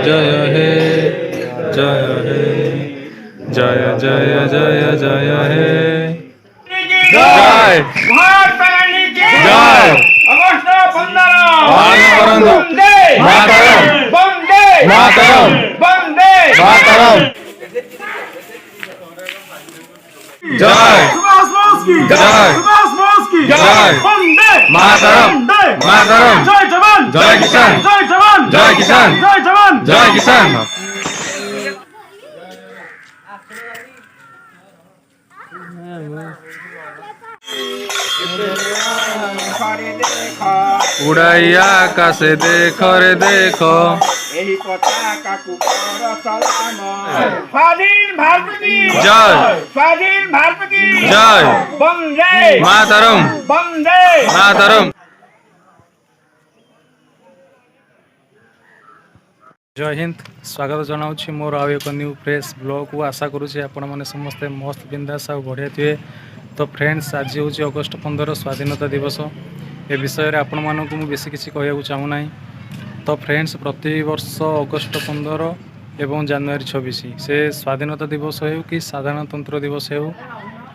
জয় হে জয় হে জয় জয় জয় জয় হে জয় জয় August 15 বন্দে মাতরম বন্দে মাতরম বন্দে মাতরম জয় সুভাষ বোস কি জয় সুভাষ বোস কি জয় বন্দে মাতরম বন্দে মাতরম জয় জওয়ান জয় কিষান জয় জওয়ান জয় কিষান জয় জওয়ান জয় কিষান উড়াইয়া আকাশে দেখো রে দেখো এই পতাকাকু কর সালাম স্বাধীন ভারত কি জয় স্বাধীন ভারত কি জয় বন্দে মাতরম বন্দে মাতরম জয় হিন্ଦ ସ୍ୱାଗତ ଜଣାଉଛି ମୋର ଆଉ ଏକ ନ୍ୟୁ ଫ୍ରେଶ୍ ବ୍ଲଗ୍କୁ ଆଶା କରୁଛି ଆପଣମାନେ ସମସ୍ତେ ମସ୍ତ ବିନ୍ଦାସ ଆଉ ବଢ଼ିଆ ଥିବେ। ତ ଫ୍ରେଣ୍ଡସ୍ ଆଜି ହେଉଛି ଅଗଷ୍ଟ 15 ସ୍ୱାଧୀନତା ଦିବସ। ଏ ବିଷୟରେ ଆପଣମାନଙ୍କୁ ମୁଁ ବେଶୀ କିଛି କହିବାକୁ ଚାହୁଁନାହିଁ। ତ ଫ୍ରେଣ୍ଡସ୍ ପ୍ରତିବର୍ଷ ଅଗଷ୍ଟ 15 ଏବଂ ଜାନୁଆରୀ 26 ସେ ସ୍ୱାଧୀନତା ଦିବସ ହେଉ କି ସାଧାରଣତନ୍ତ୍ର ଦିବସ ହେଉ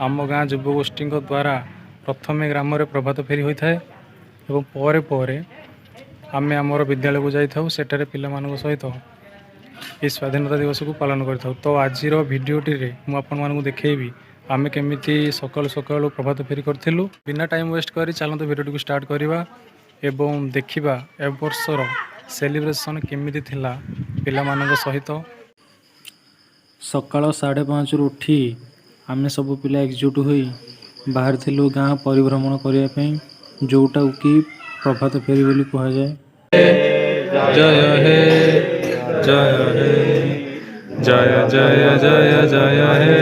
ଆମ ଗାଁ ଯୁବଗୋଷ୍ଠୀଙ୍କ ଦ୍ୱାରା ପ୍ରଥମେ ଗ୍ରାମରେ ପ୍ରଭାତ ଫେରି ହୋଇଥାଏ ଏବଂ ପରେ ପରେ ଆମେ ଆମର ବିଦ୍ୟାଳୟକୁ ଯାଇଥାଉ। ସେଠାରେ ପିଲାମାନଙ୍କ ସହିତ ଏହି ସ୍ୱାଧୀନତା ଦିବସକୁ ପାଳନ କରିଥାଉ। ତ ଆଜିର ଭିଡ଼ିଓଟିରେ ମୁଁ ଆପଣମାନଙ୍କୁ ଦେଖେଇବି ଆମେ କେମିତି ସକାଳୁ ସକାଳୁ ପ୍ରଭାତ ଫେରି କରିଥିଲୁ। ବିନା ଟାଇମ୍ ୱେଷ୍ଟ କରି ଚାଲନ୍ତୁ ଭିଡ଼ିଓଟିକୁ ଷ୍ଟାର୍ଟ କରିବା ଏବଂ ଦେଖିବା ଏ ବର୍ଷର ସେଲିବ୍ରେସନ୍ କେମିତି ଥିଲା ପିଲାମାନଙ୍କ ସହିତ। ସକାଳ 5:30ରୁ ଉଠି ଆମେ ସବୁ ପିଲା ଏକଜୁଟ ହୋଇ ବାହାରିଥିଲୁ ଗାଁ ପରିଭ୍ରମଣ କରିବା ପାଇଁ, ଯେଉଁଟାକୁ କି ପ୍ରଭାତ ଫେରି ବୋଲି କୁହାଯାଏ। ଜୟ ହେ ଜୟ ହେ ଜୟ ଜୟ ଜୟ ଜୟ ହେ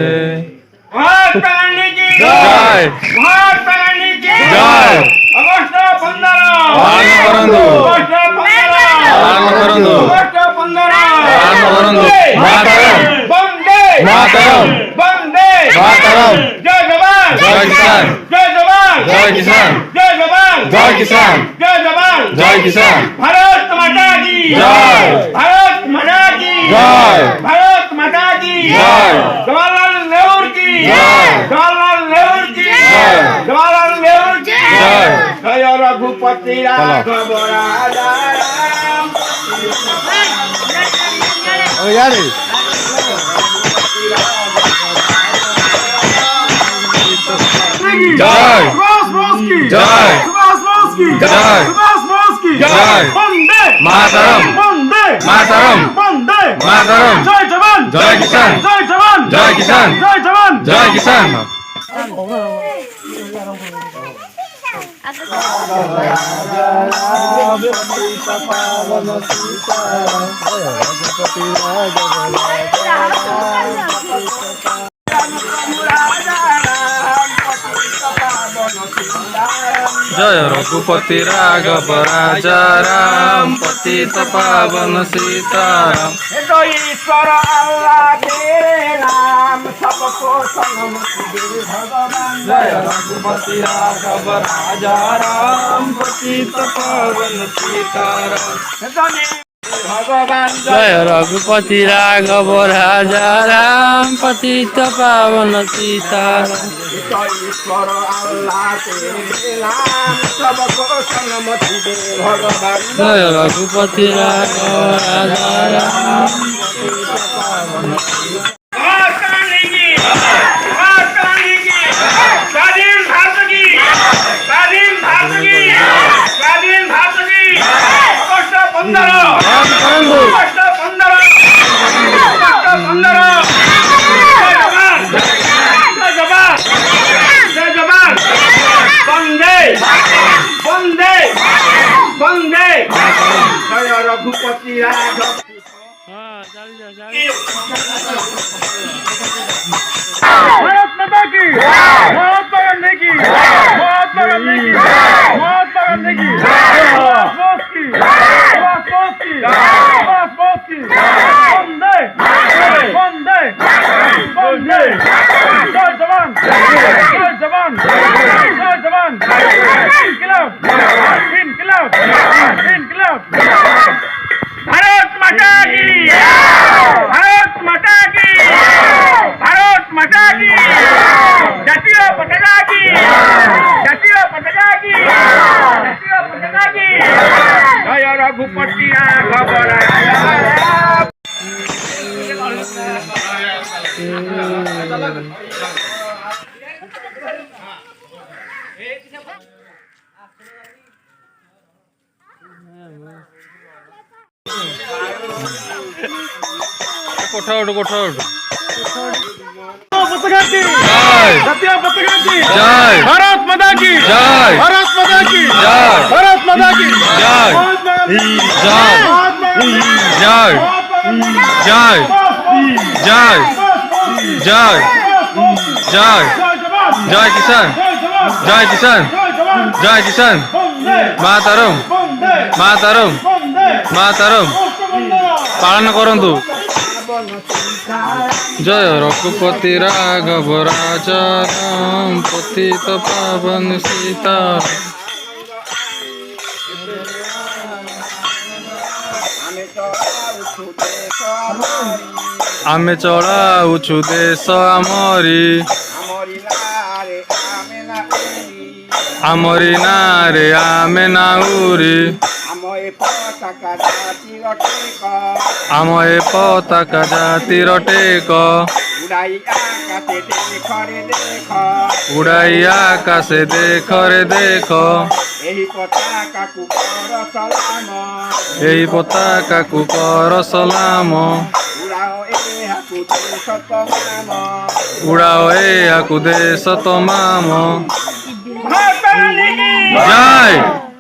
মহাত্মা গান্ধী জয় মহাত্মা গান্ধী জয় অগস্ট 15 পালন କରନ୍ତୁ অগস্ট 15 ପାଳନ କରନ୍ତୁ অগস্ট 15 ପାଳନ କରନ୍ତୁ ମାତରମ୍ বন্দে ମାତରମ୍ বন্দে মাতরম জয় জওয়ান জয় কিষান জয় জওয়ান জয় কিষান জয় জওয়ান জয় কিষান জয় জওয়ান জয় কিষান ভারত মাতা কি জয় ভারত মাতা কি জয় ভারত মাতা কি জয় জওয়াহরলাল নেহরু কি জয় জওয়াহরলাল নেহরু কি জয় জওয়াহরলাল নেহরু কি জয় জয় রঘুপতি রাঘব রাজারাম জয় সুভাষ বোস কি জয় সুভাষ বোস কি জয় সুভাষ বোস কি জয় বন্দে মাতরম বন্দে মাতরম বন্দে মাতরম জয় জওয়ান জয় কিষান জয় জওয়ান জয় কিষান জয় জওয়ান জয় কিষান জয় রঘুপতি রাঘব রাজা রাম পতিত পাবন সীতারাম तो ईश्वर अल्लाह तेरे नाम सबको सन्मति दे भगवान जय रघुपति राघव राजा राम पतित पावन सीताराम भगवान जय रघुपति राघव राजा राम पतित पावन सीताराम तो ईश्वर अल्लाह तेरे नाम सबको सन्मति दे भगवान जय रघुपति राघव राजा राम महात्मा गांधी की स्वाधीन भारत की स्वाधीन भारत की स्वाधीन भारत की अगस्त 15 अगस्त 15 अगस्त 15 जय जवान जय जवान जय जवान वंदे वंदे वंदे जय रघुपति राघव भारत माता की महात्मा गांधी की महात्मा गांधी की महात्मा गांधी की सुभाष बोस की सुभाष बोस की सुभाष बोस की वंदे वंदे वंदे जय जवान जय जवान जय जवान इनकलाब इनकलाब इनकलाब भारत माता की ঘুপতিয়া ঘবরা কোঠা উঠ কোঠা উঠ पताका की জয় জাতীয় পতাকা की জয় भारत माता की জয় भारत माता की জয় भारत माता की জয় महात्मा गांधी জয় महात्मा गांधी জয় জয় জয় জয় জয় জয় কিষান জয় কিষান জয় কিষান মাতারম মাতারম মাতারম পালন করন্তু জয় রঘুপতি রাঘব রাজা রাম পতিত পাবন সীতা ଆମେ ଚଳାଉଛୁ ଦେଶ ଆମରି ଆମରି ନାଁରେ ଆମେ ନାଉରି ଆମ ଏ ପତାକା ଜାତିର ଟେକ ଉଡ଼ାଇ ଆକାଶେ ଦେଖରେ ଦେଖ ଏହି ପତାକାକୁ କର ସଲାମ ଏହି ପତାକାକୁ କର ସଲାମ ଉଡ଼ାଅ ଏହାକୁ ଦେଶ ତମାମ ଉଡ଼ାଅ ଏହାକୁ ଦେଶ ତମାମ ମହାତ୍ମା ଗାନ୍ଧୀ କି ଜୟ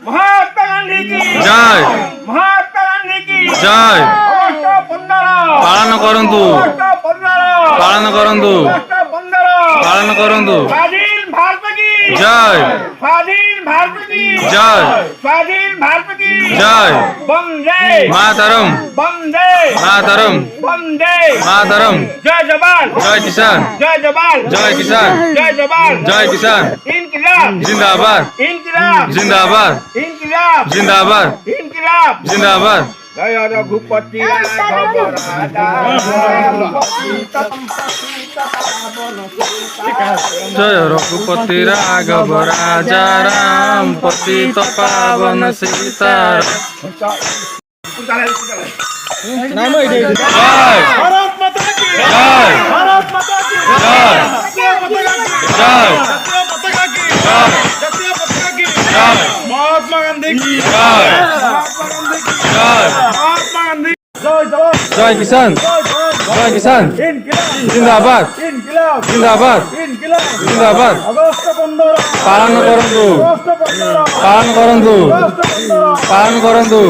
ମହାତ୍ମା ଗାନ୍ଧୀ କି ଜୟ ମହାତ୍ମା ଗାନ୍ଧୀ କି ଜୟ ଅଗଷ୍ଟ 15 ପାଳନ କରନ୍ତୁ ଅଗଷ୍ଟ 15 ପାଳନ କରନ୍ତୁ ଅଗଷ୍ଟ 15 ପାଳନ କରନ୍ତୁ ସ୍ୱାଧୀନ ଭାରତ କି ଜୟ ସ୍ୱାଧୀନ ଭାରତ କି ଜୟ ସ୍ୱାଧୀନ ଭାରତ କି ଜୟ ବନ୍ଦେ ମାତରମ୍ ବନ୍ଦେ ମାତରମ୍ ବନ୍ଦେ ମାତରମ୍ जय जवान জয় কিষান जय जवान জয় কিষান जय जवान জয় কিষান इनकलाब জিন্দাবাদ इनकलाब জিন্দাবাদ इनकलाब জিন্দাবাদ इनकलाब জিন্দাবাদ जय रघुपति राघव राजा জয় রঘুপতি রাঘব রাজা রাম পতিত পাবন সীতারাম জয় भारत माता की জয় भारत माता की जय। जातीय पताका की जय। जातीय पताका की जय। जातीय पताका की जय। महात्मा गांधी की जय। महात्मा गांधी की জয় महात्मा गांधी जय जवान জয় কিষান जय जवान জয় কিষান इनकलाब জিন্দাবাদ इनकलाब জিন্দাবাদ इनकलाब জিন্দাবাদ अगस्त 15 পালন କରନ୍ତୁ अगस्त 15 ପାଳନ କରନ୍ତୁ अगस्त 15 ପାଳନ କରନ୍ତୁ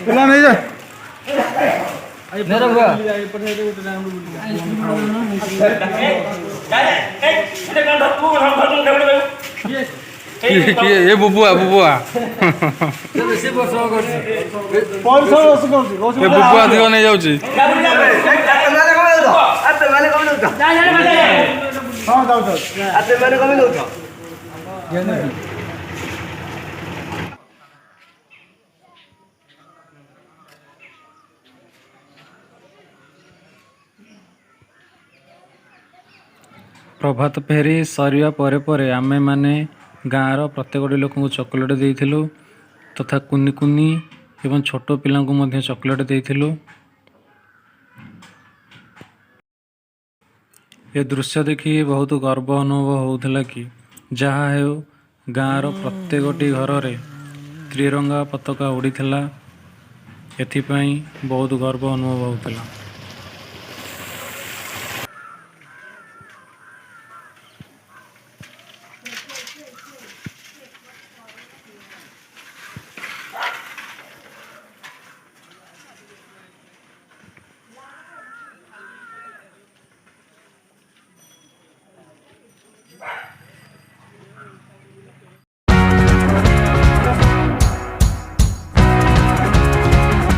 ପିଲା ନେଇଯା କିଏ ଏ ବୁବୁଆ ବୁବୁଆ ଏ ବୁବୁଆ ଅଧିକ ନେଇଯାଉଛି ପ୍ରଭାତ ଫେରି ସରିବା ପରେ ପରେ ଆମେମାନେ ଗାଁର ପ୍ରତ୍ୟେକଟି ଲୋକଙ୍କୁ ଚକୋଲେଟ୍ ଦେଇଥିଲୁ ତଥା କୁନି କୁନି ଏବଂ ଛୋଟ ପିଲାଙ୍କୁ ମଧ୍ୟ ଚକୋଲେଟ୍ ଦେଇଥିଲୁ। ଏ ଦୃଶ୍ୟ ଦେଖି ବହୁତ ଗର୍ବ ଅନୁଭବ ହେଉଥିଲା କି ଯାହା ହେଉ ଗାଁର ପ୍ରତ୍ୟେକଟି ଘରରେ ତ୍ରିରଙ୍ଗା ପତାକା ଉଡ଼ିଥିଲା। ଏଥିପାଇଁ ବହୁତ ଗର୍ବ ଅନୁଭବ ହେଉଥିଲା।